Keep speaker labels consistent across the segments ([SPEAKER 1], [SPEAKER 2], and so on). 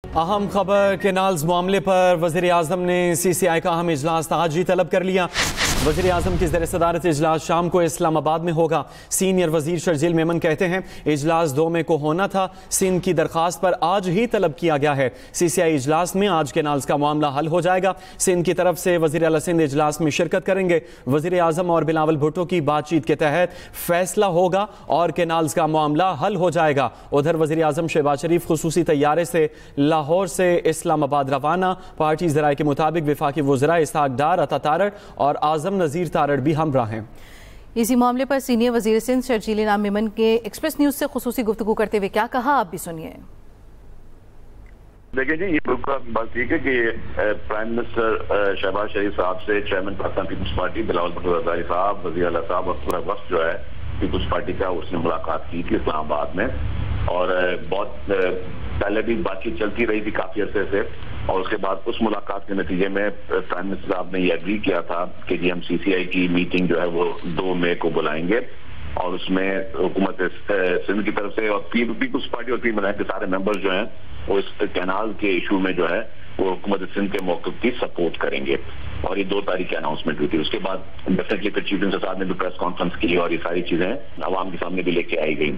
[SPEAKER 1] अहम खबर केनाल्स मामले पर वज़ीर आज़म ने CCI का अहम इजलास आज ही तलब कर लिया। वज़ीर आज़म की ज़ेर सदारत इजलास शाम को इस्लामाबाद में होगा। सीनियर वज़ीर शर्जील मेमन कहते हैं इजलास 2 मई को होना था, सिंध की दरख्वास्त पर आज ही तलब किया गया है। CCI इजलास में आज केनाल्स का मामला हल हो जाएगा। सिंध की तरफ से वज़ीर आला सिंध इजलास में शिरकत करेंगे। वज़ीर आज़म और बिलावल भुट्टो की बातचीत के तहत फैसला होगा और केनाल्स का मामला हल हो जाएगा। उधर वज़ीर आज़म शहबाज शरीफ खुसूसी तैयारे से लाहौर से इस्लामाबाद रवाना। पार्टी ज़राए के मुताबिक वफाकी वज़रा इसहाक डार, अता तारड़ और आज़म नज़ीर तारड़ भी हमरा हैं।
[SPEAKER 2] इसी मामले पर सीनियर वज़ीर सिंध शर्जील मेमन के एक्सप्रेस न्यूज़ से खुसूसी गुफ्तगू करते हुए क्या कहा, आप भी सुनिए।
[SPEAKER 3] देखिए जी, ये बिल्कुल बात ठीक है कि प्राइम मिनिस्टर शहबाज शरीफ साहब से chairman Pakistan Peoples Party Bilawal Bhutto साहब, वज़ीर आला साहब और पूरा वक्त जो है पीपल्स पार्टी का, उसने मुलाकात की थी इस्लामाबाद में। और बहुत पहले भी बातचीत चलती रही थी काफी अरसे से, और उसके बाद उस मुलाकात के नतीजे में प्राइम मिनिस्टर साहब ने ये एग्री किया था कि जी हम CCI की मीटिंग जो है वो 2 मई को बुलाएंगे, और उसमें हुकूमत सिंध की तरफ से और पीपल्स पार्टी और पीपल के सारे मेंबर्स जो हैं वो इस कैनाल के इशू में जो है वो हुकूमत सिंध के मौक़िफ़ की सपोर्ट करेंगे। और ये 2 तारीख की अनाउंसमेंट हुई थी। उसके बाद डेफिनेटली फिर चीफ मिनिस्टर साहब ने भी प्रेस कॉन्फ्रेंस की और ये सारी चीजें आवाम के सामने भी लेके आई गई।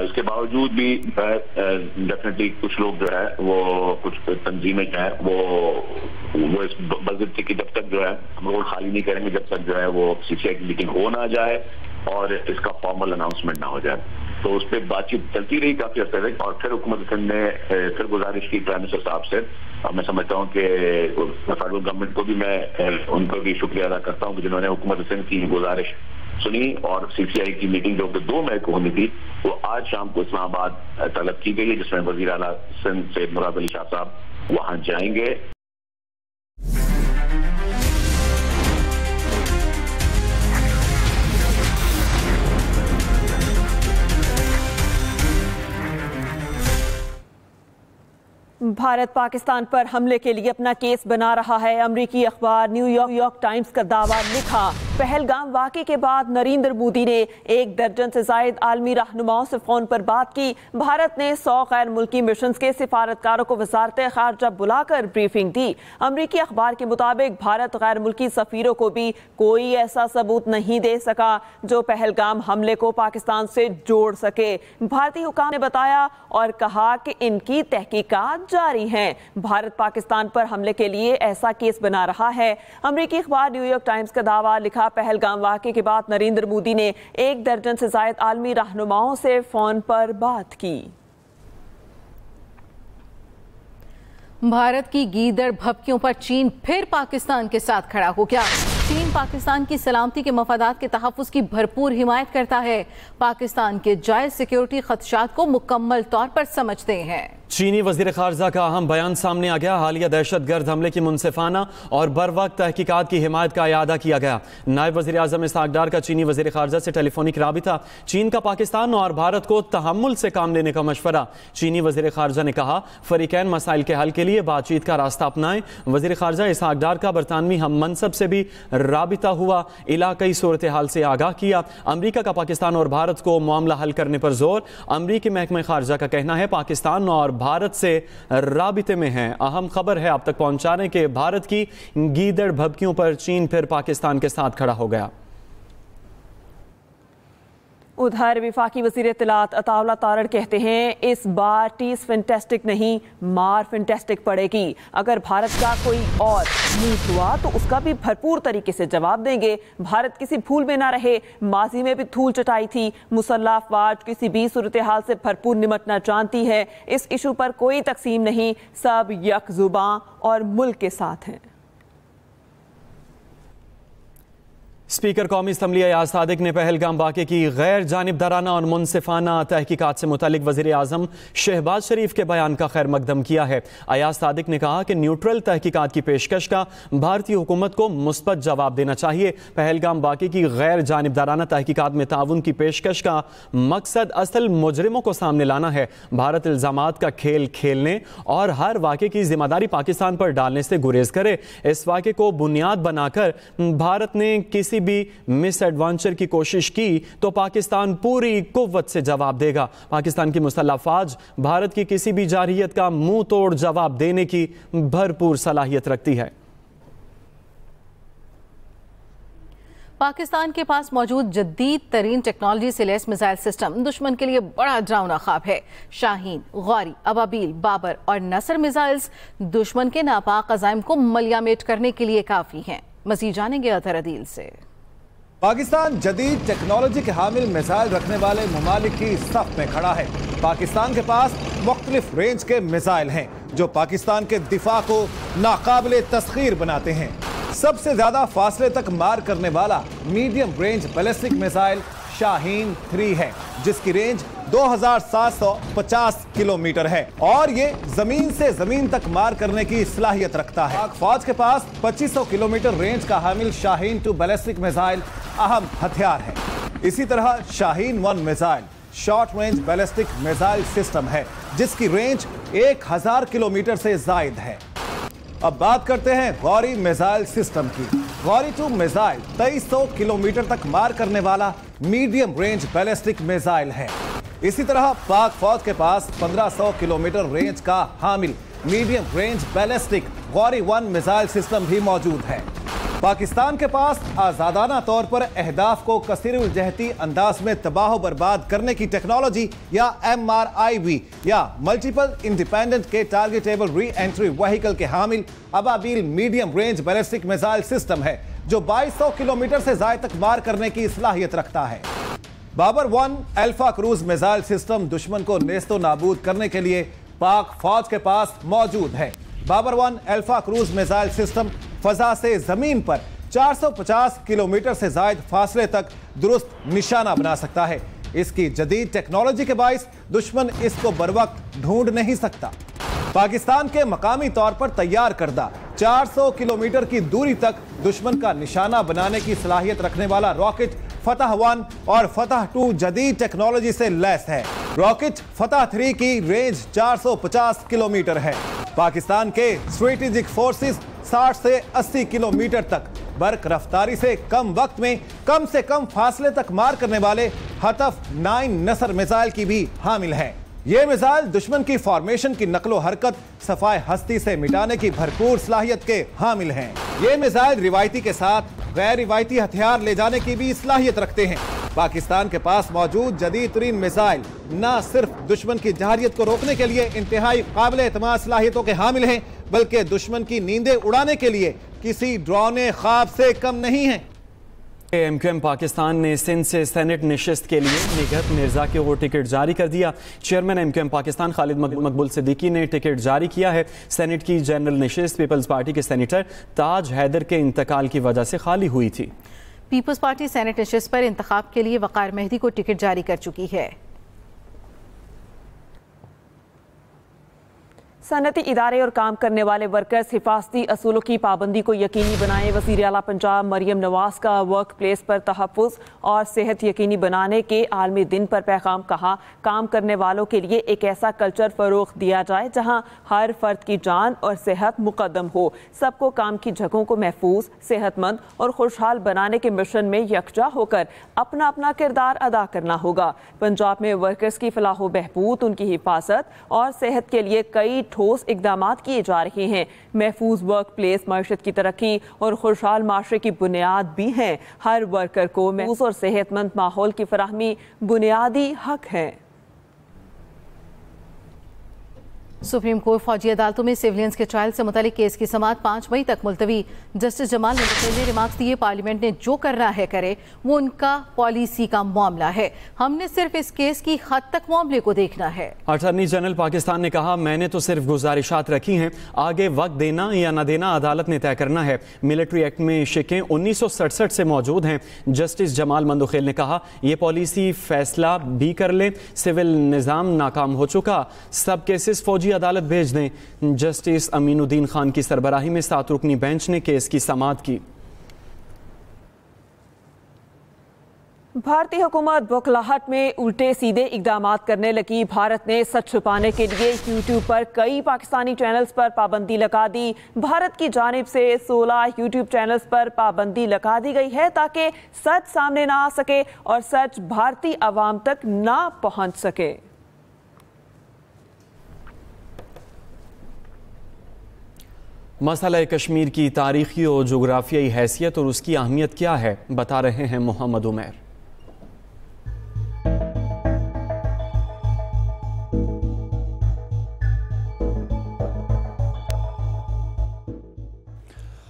[SPEAKER 3] उसके बावजूद भी डेफिनेटली कुछ लोग जो है वो कुछ तंजीमें जो है वो इस बज़िद थी कि जब तक जो है हम रोड खाली नहीं करेंगे, जब तक जो है वो CCI की मीटिंग हो ना जाए और इसका फॉर्मल अनाउंसमेंट ना हो जाए। तो उस पर बातचीत चलती रही काफी अर्से तक, और फिर हुकूमत सिंध ने फिर गुजारिश की प्राइम मिनिस्टर साहब से। और मैं समझता हूँ कि फेडरल गवर्नमेंट को भी मैं उनको भी शुक्रिया अदा करता हूँ कि जिन्होंने हुकूमत सिंध की गुजारिश सुनी और CCI की मीटिंग जो कि 2 मई को होनी थी वो आज शाम को इस्लामाबाद तलब की गई है, जिसमें वज़ीर आला सिंध सैयद मुराद अली शाह साहब वहां जाएंगे।
[SPEAKER 4] भारत पाकिस्तान पर हमले के लिए अपना केस बना रहा है। अमरीकी अखबार न्यूयॉर्क टाइम्स का दावा लिखा, पहलगाम वाक़े के बाद नरेंद्र मोदी ने 1 दर्जन से जायद आलमी रहनुमाओं से फोन पर बात की। भारत ने 100 गैर मुल्की मिशन के सिफारतकारों को वजारत खारजा बुलाकर ब्रीफिंग दी। अमरीकी अखबार के मुताबिक भारत गैर मुल्की सफीरों को भी कोई ऐसा सबूत नहीं दे सका जो पहलगाम हमले को पाकिस्तान से जोड़ सके। भारतीय हुकाम ने बताया और कहा कि इनकी तहकीकात जारी हैं। भारत पाकिस्तान पर हमले के लिए ऐसा केस बना रहा है। अमरीकी अखबार न्यूयॉर्क टाइम्स का दावा लिखा, पहलगाम वाक़े के बाद नरेंद्र मोदी ने 1 दर्जन से जायद आलमी रहनुमाओं से फोन पर बात की।
[SPEAKER 2] भारत की गीदड़ भभकियों पर चीन फिर पाकिस्तान के साथ खड़ा हो गया। चीन पाकिस्तान की सलामती के मफादात के तहफ़्फ़ुज़ की भरपूर हिमायत करता है। पाकिस्तान के जायज़ सिक्योरिटी खदशात को मुकम्मल तौर पर समझते हैं।
[SPEAKER 1] चीनी वज़ीर ख़ारजा का अहम बयान सामने आ गया। हालिया दहशतगर्द हमले की मुनसिफाना और बर वक्त तहकीकात की हिमायत का इयादा किया गया। नायब वज़ीर आज़म इसहाक डार का चीनी वज़ीर ख़ारजा से टेलीफोनिक राबिता। चीन का पाकिस्तान और भारत को तहम्मुल से काम लेने का मशवरा। चीनी वज़ीर ख़ारजा ने कहा फ़रीक़ैन मसाइल के हल के लिए बातचीत का रास्ता अपनाएं। वज़ीर ख़ारजा इसहाक डार का बरतानवी हम मनसब से भी राबिता हुआ, इलाक़ाई सूरत हाल से आगाह किया। अमरीका का पाकिस्तान और भारत को मामला हल करने पर जोर। अमरीकी महकमा ख़ारजा का कहना है पाकिस्तान और भारत से राबिते में हैं। अहम खबर है आप तक पहुंचाने के, भारत की गीदड़ भभकियों पर चीन फिर पाकिस्तान के साथ खड़ा हो गया।
[SPEAKER 4] उधर विफाकी वज़ीर इत्तलात अता तारड़ कहते हैं इस बार टीस फैंटास्टिक नहीं मार फैंटास्टिक पड़ेगी। अगर भारत का कोई और मूव हुआ तो उसका भी भरपूर तरीके से जवाब देंगे। भारत किसी भूल में ना रहे, माजी में भी धूल चटाई थी। मुसल्लह अफवाज किसी भी सूरत हाल से भरपूर निमटना जानती है। इस इशू पर कोई तकसीम नहीं, सब यकजुबां और मुल्क के साथ हैं।
[SPEAKER 1] स्पीकर कौमी असम्बली अयाज सादिक ने पहलगाम वाक़े की गैर जानिबदाराना और मुनसिफाना तहकीकात से मुतालिक वज़ीर आज़म शहबाज शरीफ के बयान का खैर मकदम किया है। अयाज सादिक ने कहा कि न्यूट्रल तहकीकात की पेशकश का भारतीय हुकूमत को मुस्बत जवाब देना चाहिए। पहलगाम वाक़े की गैर जानिबदाराना तहकीकात में ताउन की पेशकश का मकसद असल मुजरिमों को सामने लाना है। भारत इल्ज़ामात का खेल खेलने और हर वाक़े की जिम्मेदारी पाकिस्तान पर डालने से गुरेज करे। इस वाक़े को बुनियाद बनाकर भारत ने किसी भी मिस एडवेंचर की कोशिश की तो पाकिस्तान पूरी कुव्वत से जवाब देगा। पाकिस्तान की मुसल्लह अफवाज भारत की किसी भी जारहियत का मुंह तोड़ जवाब देने की भरपूर सलाहियत रखती है।
[SPEAKER 2] पाकिस्तान के पास मौजूद जदीद तरीन टेक्नोलॉजी से लैस मिसाइल सिस्टम दुश्मन के लिए बड़ा डरावना ख्वाब है। शाहीन, गौरी, अबाबील, बाबर और नसर मिसाइल्स दुश्मन के नापाक अज़ाइम को मलियामेट करने के लिए काफी हैं। मज़ीद जानेंगे अतहर अदील से।
[SPEAKER 5] पाकिस्तान जदीद टेक्नोलॉजी के हामिल मिसाइल रखने वाले ममालिक की सफ में खड़ा है। पाकिस्तान के पास मुख्तलिफ रेंज के मिसाइल हैं जो पाकिस्तान के दिफा को नाकाबिले तस्खीर बनाते हैं। सबसे ज्यादा फासले तक मार करने वाला medium range ballistic missile Shaheen 3 है, जिसकी रेंज 2750 किलोमीटर है और ये जमीन से जमीन तक मार करने की सलाहियत रखता है। पाक फौज के पास 2500 किलोमीटर रेंज का हामिल शाहीन 2 बैलिस्टिक मिसाइल अहम हथियार है। इसी तरह Shaheen 1 missile short range ballistic missile system है, जिसकी रेंज 1000 किलोमीटर से जायद है। अब बात करते हैं गौरी मिसाइल सिस्टम की। गौरी 2 मिसाइल 2300 किलोमीटर तक मार करने वाला मीडियम रेंज बैलिस्टिक मिसाइल है। इसी तरह पाक फौज के पास 1500 किलोमीटर रेंज का हामिल medium range ballistic Ghauri 1 missile system भी मौजूद है। पाकिस्तान के पास आजादाना तौर पर अहदाफ को कसीरुल जहती अंदाज में तबाह बर्बाद करने की टेक्नोलॉजी या MRIV या मल्टीपल इंडिपेंडेंट के टारगेटेबल री एंट्री व्हीकल के हामिल Ababeel medium range ballistic missile system है, जो 2200 किलोमीटर से ज्यादा तक मार करने की सलाहियत रखता है। Babur 1 alpha cruise missile system दुश्मन को नेस्तो नाबूद करने के लिए पाक फौज के पास मौजूद है। Babur 1 alpha cruise missile system फजा से जमीन पर 450 किलोमीटर से ज्यादा फासले तक दुरुस्त निशाना बना सकता है। इसकी जदीद टेक्नोलॉजी के बाइस दुश्मन इसको बरवक्त ढूंढ नहीं सकता। पाकिस्तान के मकामी तौर पर तैयार करदा 400 किलोमीटर की दूरी तक दुश्मन का निशाना बनाने की सलाहियत रखने वाला रॉकेट फतह 1 और फतह 2 जदीद टेक्नोलॉजी से लैस है। रॉकेट फतह 3 की रेंज 450 किलोमीटर है। पाकिस्तान के स्ट्रेटेजिक फोर्सेस 60 से 80 किलोमीटर तक बर्क रफ्तारी से कम वक्त में कम से कम फासले तक मार करने वाले हतफ 9 नसर मिसाइल की भी हामिल है। ये मिसाइल दुश्मन की फॉर्मेशन की नकलो हरकत सफाए हस्ती से मिटाने की भरपूर सलाहियत के हामिल हैं। ये मिसाइल रिवायती के साथ गैर रिवायती हथियार ले जाने की भी सलाहियत रखते हैं। पाकिस्तान के पास मौजूद जदीद तरीन मिसाइल न सिर्फ दुश्मन की जहारियत को रोकने के लिए इंतहाई काबिल एतमाद सलाहियतों के हामिल हैं, बल्कि दुश्मन की नींदें उड़ाने के लिए किसी डरावने ख्वाब से कम नहीं है।
[SPEAKER 1] MQM पाकिस्तान ने सिंध से सेनेट नशिस्त के लिए निगहत मिर्जा को टिकट जारी कर दिया। चेयरमैन MQM पाकिस्तान खालिद मकबूल सिद्दीकी ने टिकट जारी किया है। सेनेट की जनरल नशिस्त पीपल्स पार्टी के सेनेटर ताज हैदर के इंतकाल की वजह से खाली हुई थी।
[SPEAKER 2] पीपल्स पार्टी सेनेट नशिस्त पर इंतखाब के लिए वक़ार मेहदी को टिकट जारी कर चुकी है।
[SPEAKER 4] सनती इदारे और काम करने वाले वर्कर्स हिफाजती असूलों की पाबंदी को यकीनी बनाएं। वज़ीर आला पंजाब मरियम नवाज का वर्क प्लेस पर तहफ़्फ़ुज़ और सेहत यकीनी बनाने के आलमी दिन पर पैगाम। कहा, काम करने वालों के लिए एक ऐसा कल्चर फ़रोग़ दिया जाए जहाँ हर फर्द की जान और सेहत मुक़द्दम हो। सबको काम की जगहों को महफूज, सेहतमंद और खुशहाल बनाने के मिशन में यकजा होकर अपना अपना किरदार अदा करना होगा। पंजाब में वर्कर्स की फलाह व बहबूद, उनकी हिफाजत और सेहत के लिए कई ठोस इक़दामात किए जा रहे हैं। महफूज वर्क प्लेस मईशत की तरक्की और खुशहाल माशरे की बुनियाद भी हैं। हर वर्कर को महफूज और सेहतमंद माहौल की फराहमी बुनियादी हक है।
[SPEAKER 2] सुप्रीम कोर्ट फौजी अदालतों में सिविलियंस के ट्रायल से मुतालिक केस की समाअत 5 मई तक मुलतवी। जस्टिस जमाल ने रिमार्क्स दिए, पार्लियामेंट ने जो करना है करे, वो उनका पॉलिसी का मामला है, हमने सिर्फ इस केस की हद तक मामले को देखना है।
[SPEAKER 1] अटॉर्नी जनरल पाकिस्तान ने कहा, मैंने तो सिर्फ गुजारिशात रखी हैं, आगे वक्त देना या न देना अदालत ने तय करना है। मिलिट्री एक्ट में शिकें 1967 से मौजूद हैं। जस्टिस जमाल मंदुखेल ने कहा, यह पॉलिसी फैसला भी कर ले, सिविल निज़ाम नाकाम हो चुका, सब केसेस फौजी अदालत भेज दें। जस्टिस अमीनुद्दीन खान की सरबराही में 7 रुकनी बेंच ने केस की समाअत की।
[SPEAKER 4] भारतीय हुकूमत बौखलाहट में उल्टे सीधे इकदाम करने लगी। भारत ने सच छुपाने के लिए यूट्यूब पर कई पाकिस्तानी चैनल्स पर पाबंदी लगा दी। भारत की जानिब से 16 यूट्यूब चैनल्स पर पाबंदी लगा दी गई है ताकि सच सामने ना आ सके और सच भारतीय अवाम तक ना पहुंच सके।
[SPEAKER 1] मसला कश्मीर की तारीखी और जोग्राफियाई हैसियत और उसकी अहमियत क्या है, बता रहे हैं मोहम्मद उमैर।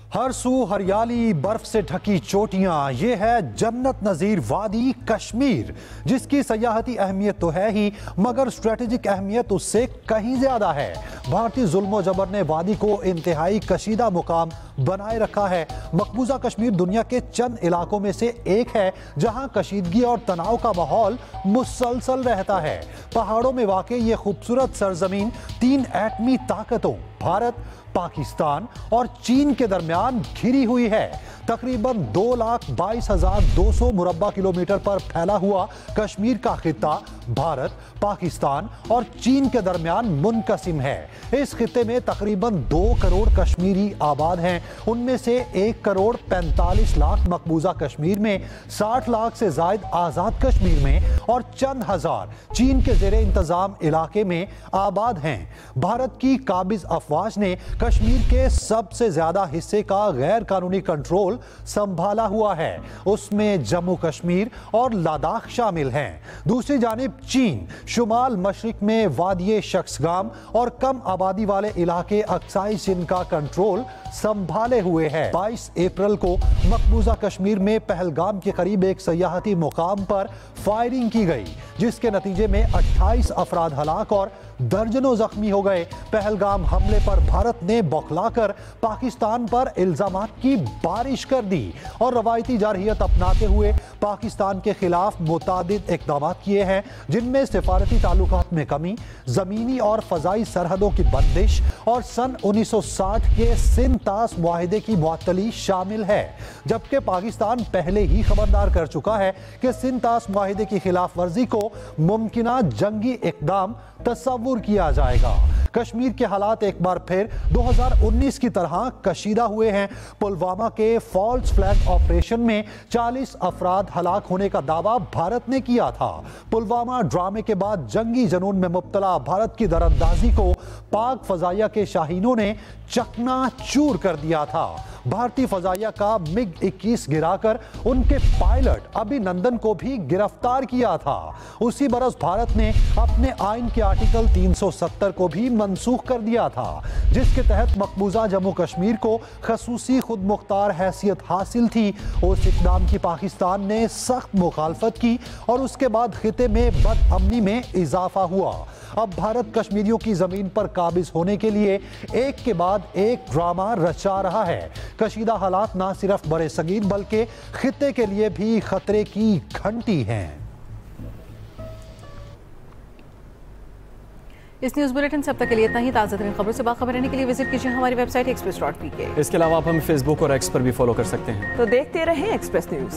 [SPEAKER 6] हर सू हरियाली, बर्फ से ढकी चोटियां, ये है जन्नत नज़ीर वादी कश्मीर, जिसकी सयाहती अहमियत तो है ही मगर स्ट्रेटेजिक अहमियत उससे कहीं ज्यादा है। भारतीय जुल्म जबर ने वादी को इंतहाई कशीदा मुकाम बनाए रखा है। मकबूजा कश्मीर दुनिया के चंद इलाकों में से एक है जहां कशीदगी और तनाव का माहौल मुसलसल रहता है। पहाड़ों में वाक़ ये खूबसूरत सरजमीन 3 एटमी ताकतों भारत, पाकिस्तान और चीन के दरमियान घिरी हुई है। तकरीबन 2,22,200 मुरब्बा किलोमीटर पर फैला हुआ कश्मीर का खित्ता भारत, पाकिस्तान और चीन के दरमियान मुनकसिम है। इस खित्ते में तकरीबन 2 करोड़ कश्मीरी आबाद हैं। उनमें से 1 करोड़ 45 लाख मकबूजा कश्मीर में, 60 लाख से जायद आज़ाद कश्मीर में और चंद हजार चीन के ज़ेरे इंतज़ाम इलाके में आबाद हैं। भारत की काबिज अफवाज ने कश्मीर के सबसे ज्यादा हिस्से का गैर कानूनी कंट्रोल संभाला हुआ है। उसमें जम्मू कश्मीर और लद्दाख शामिल हैं। दूसरी जानिब चीन शुमाल मशरिक में वादिये शख्सगाम और कम आबादी वाले इलाके अक्साई सिंध का कंट्रोल संभाले हुए है। 22 अप्रैल को मकबूजा कश्मीर में पहलगाम के करीब एक सयाहती मुकाम पर फायरिंग की गई, जिसके नतीजे में 28 अफराद हलाक और दर्जनों जख्मी हो गए। पहलगाम हमले पर भारत ने बौखलाकर पाकिस्तान पर इल्जामात की बारिश कर दी और रवायती जारहियत अपनाते हुए पाकिस्तान के खिलाफ मुतादिद इक़दाम किए हैं, जिनमें सिफारती ताल्लुकात में कमी, ज़मीनी और फ़ज़ाई सरहदों की बंदिश और सन 1960 के सिंध-तास मुआहिदे की मुअत्तली शामिल है। जबकि पाकिस्तान पहले ही खबरदार कर चुका है कि सिंध-तास मुआहिदे की खिलाफ वर्जी को मुमकिना जंगी इक़दाम तस्वुर किया जाएगा। कश्मीर के हालात एक बार फिर 2019 की तरह कशीदा हुए हैं। पुलवामा के फॉल्स फ्लैग ऑपरेशन में 40 अफराद हलाक होने का दावा भारत ने किया था। पुलवामा ड्रामे के बाद जंगी जुनून में मुब्तला भारत की दरअंदाजी को पाक फजाइया के शाहीनों ने चकनाचूर कर दिया था। भारतीय फजाइया का MiG-21 गिराकर उनके पायलट अभिनंदन को भी गिरफ्तार किया था। उसी बरस भारत ने अपने आइन के आर्टिकल 370 को भी मनसूख कर दिया था, जिसके तहत मकबूजा जम्मू कश्मीर को खसूसी खुद मुख्तार हैसियत हासिल थी। उस इक़दाम की पाकिस्तान ने सख्त मुखालफत की और उसके बाद खिते में बदअमनी में इजाफा हुआ। अब भारत कश्मीरियों की जमीन पर काबिज होने के लिए एक के बाद एक ड्रामा रचा रहा है। कशीदा हालात न सिर्फ बड़े सगीर बल्कि खित्ते के लिए भी खतरे की घंटी हैं।
[SPEAKER 2] इस न्यूज़ बुलेटिन से अब तक के लिए इतना ही। ताज़ा तरीन खबरों से बाखबर रहने के लिए विजिट कीजिए हमारी वेबसाइट express.pk।
[SPEAKER 1] इसके अलावा आप हमें फेसबुक और एक्स पर भी फॉलो कर सकते हैं।
[SPEAKER 4] तो देखते रहें एक्सप्रेस न्यूज़।